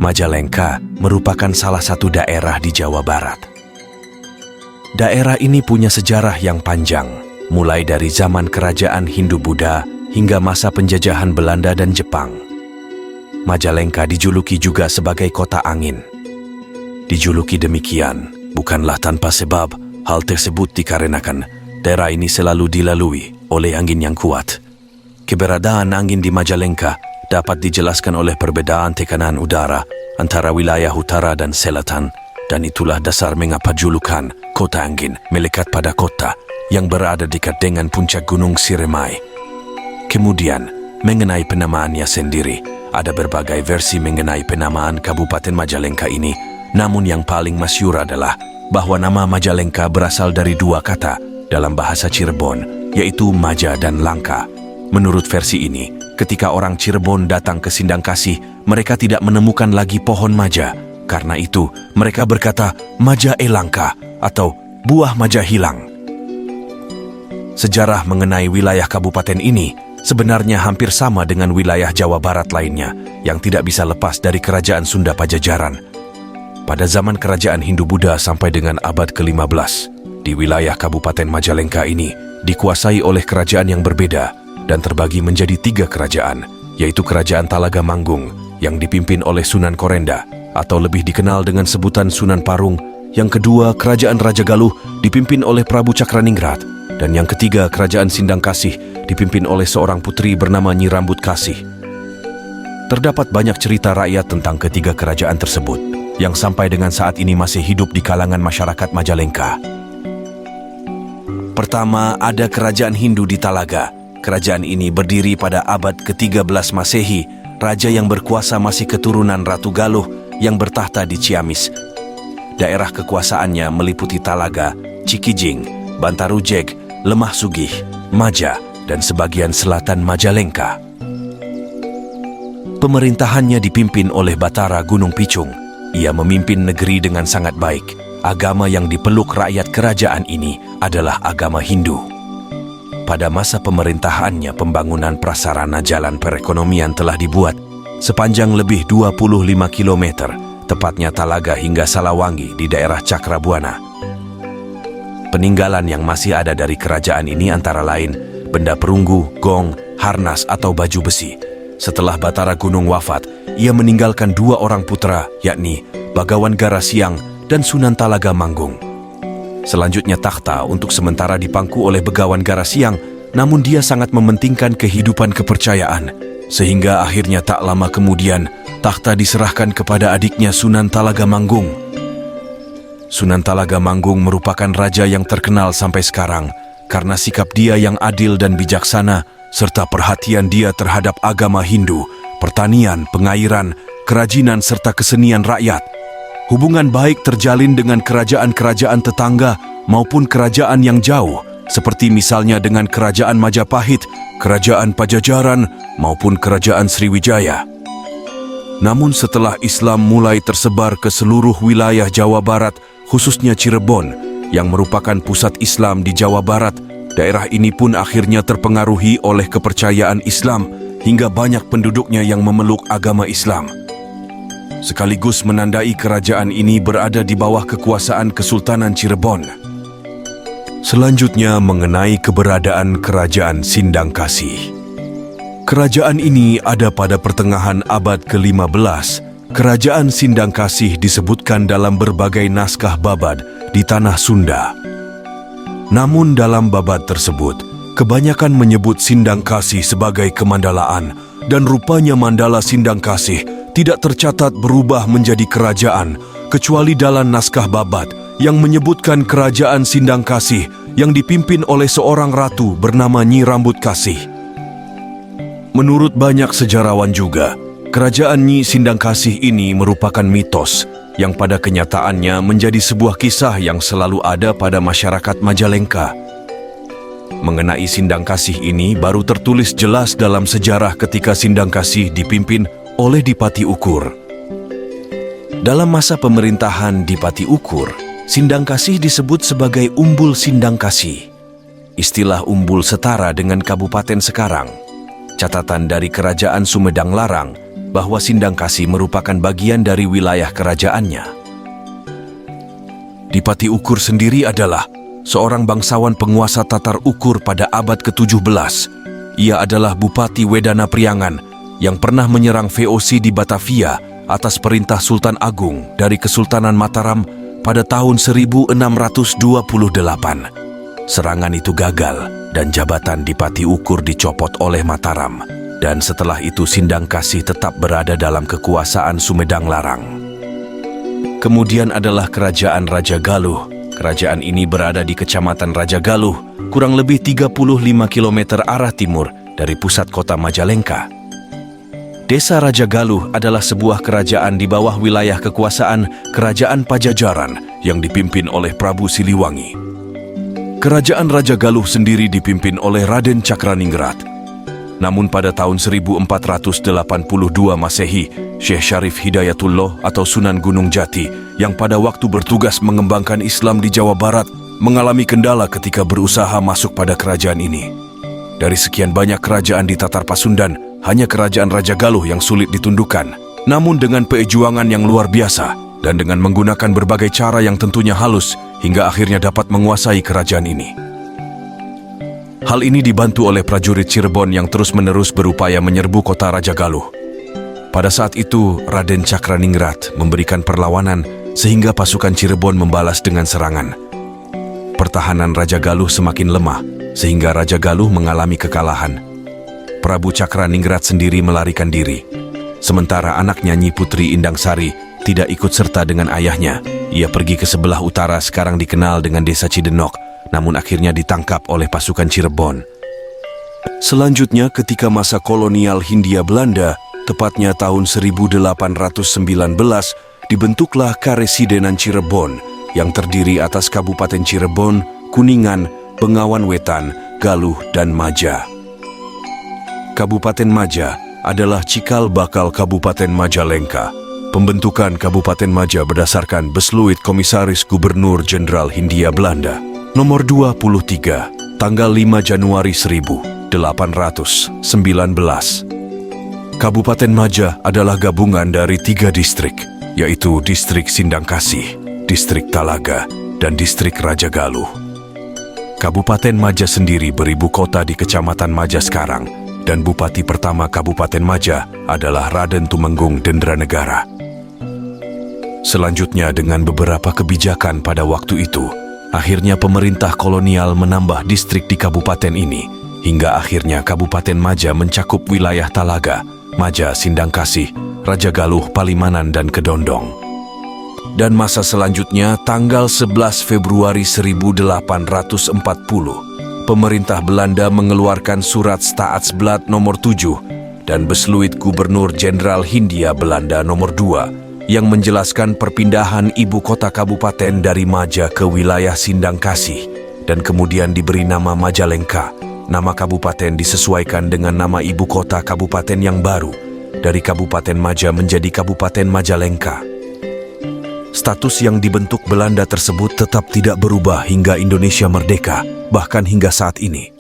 Majalengka merupakan salah satu daerah di Jawa Barat. Daerah ini punya sejarah yang panjang, mulai dari zaman kerajaan Hindu-Buddha hingga masa penjajahan Belanda dan Jepang. Majalengka dijuluki juga sebagai kota angin. Dijuluki demikian bukanlah tanpa sebab. Hal tersebut dikarenakan daerah ini selalu dilalui oleh angin yang kuat. Keberadaan angin di Majalengka dapat dijelaskan oleh perbedaan tekanan udara antara wilayah utara dan selatan, dan itulah dasar mengapa julukan Kota Angin melekat pada kota yang berada dekat dengan puncak Gunung Ciremai. Kemudian, mengenai penamaannya sendiri, ada berbagai versi mengenai penamaan Kabupaten Majalengka ini, namun yang paling masyhur adalah bahwa nama Majalengka berasal dari dua kata dalam bahasa Cirebon, yaitu Maja dan Langka. Menurut versi ini, ketika orang Cirebon datang ke Sindangkasih, mereka tidak menemukan lagi pohon maja. Karena itu, mereka berkata Maja Langka atau buah maja hilang. Sejarah mengenai wilayah kabupaten ini sebenarnya hampir sama dengan wilayah Jawa Barat lainnya yang tidak bisa lepas dari kerajaan Sunda Pajajaran. Pada zaman kerajaan Hindu-Buddha sampai dengan abad ke-15, di wilayah Kabupaten Majalengka ini dikuasai oleh kerajaan yang berbeda dan terbagi menjadi 3 kerajaan, yaitu Kerajaan Talaga Manggung yang dipimpin oleh Sunan Korenda atau lebih dikenal dengan sebutan Sunan Parung, yang kedua Kerajaan Raja Galuh dipimpin oleh Prabu Cakraningrat, dan yang ketiga Kerajaan Sindangkasih dipimpin oleh seorang putri bernama Nyi Rambut Kasih. Terdapat banyak cerita rakyat tentang ketiga kerajaan tersebut yang sampai dengan saat ini masih hidup di kalangan masyarakat Majalengka. Pertama, ada Kerajaan Hindu di Talaga. Kerajaan ini berdiri pada abad ke-13 Masehi. Raja yang berkuasa masih keturunan Ratu Galuh yang bertahta di Ciamis. Daerah kekuasaannya meliputi Talaga, Cikijing, Bantarujeg, Lemah Sugih, Maja, dan sebagian selatan Majalengka. Pemerintahannya dipimpin oleh Batara Gunung Picung. Ia memimpin negeri dengan sangat baik. Agama yang dipeluk rakyat kerajaan ini adalah agama Hindu. Pada masa pemerintahannya, pembangunan prasarana jalan perekonomian telah dibuat sepanjang lebih 25 km, tepatnya Talaga hingga Salawangi di daerah Cakrabuana. Peninggalan yang masih ada dari kerajaan ini antara lain benda perunggu, gong, harnas atau baju besi. Setelah Batara Gunung wafat, ia meninggalkan 2 orang putra, yakni Bagawan Garasiang dan Sunan Talaga Manggung. Selanjutnya takhta untuk sementara dipangku oleh Begawan Garasiang, namun dia sangat mementingkan kehidupan kepercayaan, sehingga akhirnya tak lama kemudian takhta diserahkan kepada adiknya Sunan Talaga Manggung. Sunan Talaga Manggung merupakan raja yang terkenal sampai sekarang karena sikap dia yang adil dan bijaksana, serta perhatian dia terhadap agama Hindu, pertanian, pengairan, kerajinan, serta kesenian rakyat. Hubungan baik terjalin dengan kerajaan-kerajaan tetangga maupun kerajaan yang jauh, seperti misalnya dengan Kerajaan Majapahit, Kerajaan Pajajaran, maupun Kerajaan Sriwijaya. Namun setelah Islam mulai tersebar ke seluruh wilayah Jawa Barat, khususnya Cirebon, yang merupakan pusat Islam di Jawa Barat, daerah ini pun akhirnya terpengaruhi oleh kepercayaan Islam hingga banyak penduduknya yang memeluk agama Islam. Sekaligus menandai kerajaan ini berada di bawah kekuasaan Kesultanan Cirebon. Selanjutnya mengenai keberadaan Kerajaan Sindangkasih. Kerajaan ini ada pada pertengahan abad ke-15. Kerajaan Sindangkasih disebutkan dalam berbagai naskah babad di tanah Sunda. Namun dalam babad tersebut, kebanyakan menyebut Sindangkasih sebagai kemandalaan, dan rupanya Mandala Sindangkasih tidak tercatat berubah menjadi kerajaan, kecuali dalam naskah babad yang menyebutkan Kerajaan Sindangkasih yang dipimpin oleh seorang ratu bernama Nyi Rambut Kasih. Menurut banyak sejarawan juga, Kerajaan Nyi Sindangkasih ini merupakan mitos yang pada kenyataannya menjadi sebuah kisah yang selalu ada pada masyarakat Majalengka. Mengenai Sindangkasih ini baru tertulis jelas dalam sejarah ketika Sindangkasih dipimpin oleh Dipati Ukur. Dalam masa pemerintahan Dipati Ukur, Sindangkasih disebut sebagai Umbul Sindangkasih. Istilah umbul setara dengan kabupaten sekarang. Catatan dari Kerajaan Sumedang Larang bahwa Sindangkasih merupakan bagian dari wilayah kerajaannya. Dipati Ukur sendiri adalah seorang bangsawan penguasa Tatar Ukur pada abad ke-17. Ia adalah Bupati Wedana Priangan yang pernah menyerang VOC di Batavia atas perintah Sultan Agung dari Kesultanan Mataram pada tahun 1628. Serangan itu gagal dan jabatan Dipati Ukur dicopot oleh Mataram. Dan setelah itu Sindangkasih tetap berada dalam kekuasaan Sumedang Larang. Kemudian adalah Kerajaan Raja Galuh. Kerajaan ini berada di Kecamatan Raja Galuh, kurang lebih 35 km arah timur dari pusat kota Majalengka. Desa Raja Galuh adalah sebuah kerajaan di bawah wilayah kekuasaan Kerajaan Pajajaran yang dipimpin oleh Prabu Siliwangi. Kerajaan Raja Galuh sendiri dipimpin oleh Raden Cakraningrat. Namun pada tahun 1482 Masehi, Syekh Syarif Hidayatullah atau Sunan Gunung Jati yang pada waktu bertugas mengembangkan Islam di Jawa Barat mengalami kendala ketika berusaha masuk pada kerajaan ini. Dari sekian banyak kerajaan di Tatar Pasundan, hanya Kerajaan Raja Galuh yang sulit ditundukkan. Namun dengan perjuangan yang luar biasa dan dengan menggunakan berbagai cara yang tentunya halus, hingga akhirnya dapat menguasai kerajaan ini. Hal ini dibantu oleh prajurit Cirebon yang terus-menerus berupaya menyerbu kota Raja Galuh. Pada saat itu, Raden Cakraningrat memberikan perlawanan sehingga pasukan Cirebon membalas dengan serangan. Pertahanan Raja Galuh semakin lemah sehingga Raja Galuh mengalami kekalahan. Prabu Cakraningrat sendiri melarikan diri. Sementara anaknya Nyi Putri Indangsari tidak ikut serta dengan ayahnya. Ia pergi ke sebelah utara sekarang dikenal dengan Desa Cidenok, namun akhirnya ditangkap oleh pasukan Cirebon. Selanjutnya ketika masa kolonial Hindia Belanda, tepatnya tahun 1819, dibentuklah Karesidenan Cirebon yang terdiri atas Kabupaten Cirebon, Kuningan, Bengawan Wetan, Galuh, dan Maja. Kabupaten Maja adalah cikal bakal Kabupaten Majalengka. Pembentukan Kabupaten Maja berdasarkan Besluit Komisaris Gubernur Jenderal Hindia Belanda nomor 23, tanggal 5 Januari 1819. Kabupaten Maja adalah gabungan dari 3 distrik, yaitu Distrik Sindangkasih, Distrik Talaga, dan Distrik Raja Galuh. Kabupaten Maja sendiri beribu kota di Kecamatan Maja sekarang, dan Bupati pertama Kabupaten Maja adalah Raden Tumenggung Dendranegara. Selanjutnya dengan beberapa kebijakan pada waktu itu, akhirnya pemerintah kolonial menambah distrik di kabupaten ini, hingga akhirnya Kabupaten Maja mencakup wilayah Talaga, Maja, Sindangkasih, Raja Galuh, Palimanan, dan Kedondong. Dan masa selanjutnya, tanggal 11 Februari 1840, pemerintah Belanda mengeluarkan Surat Staatsblad nomor 7 dan Besluit Gubernur Jenderal Hindia Belanda nomor 2 yang menjelaskan perpindahan ibu kota kabupaten dari Maja ke wilayah Sindangkasih dan kemudian diberi nama Majalengka. Nama kabupaten disesuaikan dengan nama ibu kota kabupaten yang baru, dari Kabupaten Maja menjadi Kabupaten Majalengka. Status yang dibentuk Belanda tersebut tetap tidak berubah hingga Indonesia merdeka, bahkan hingga saat ini.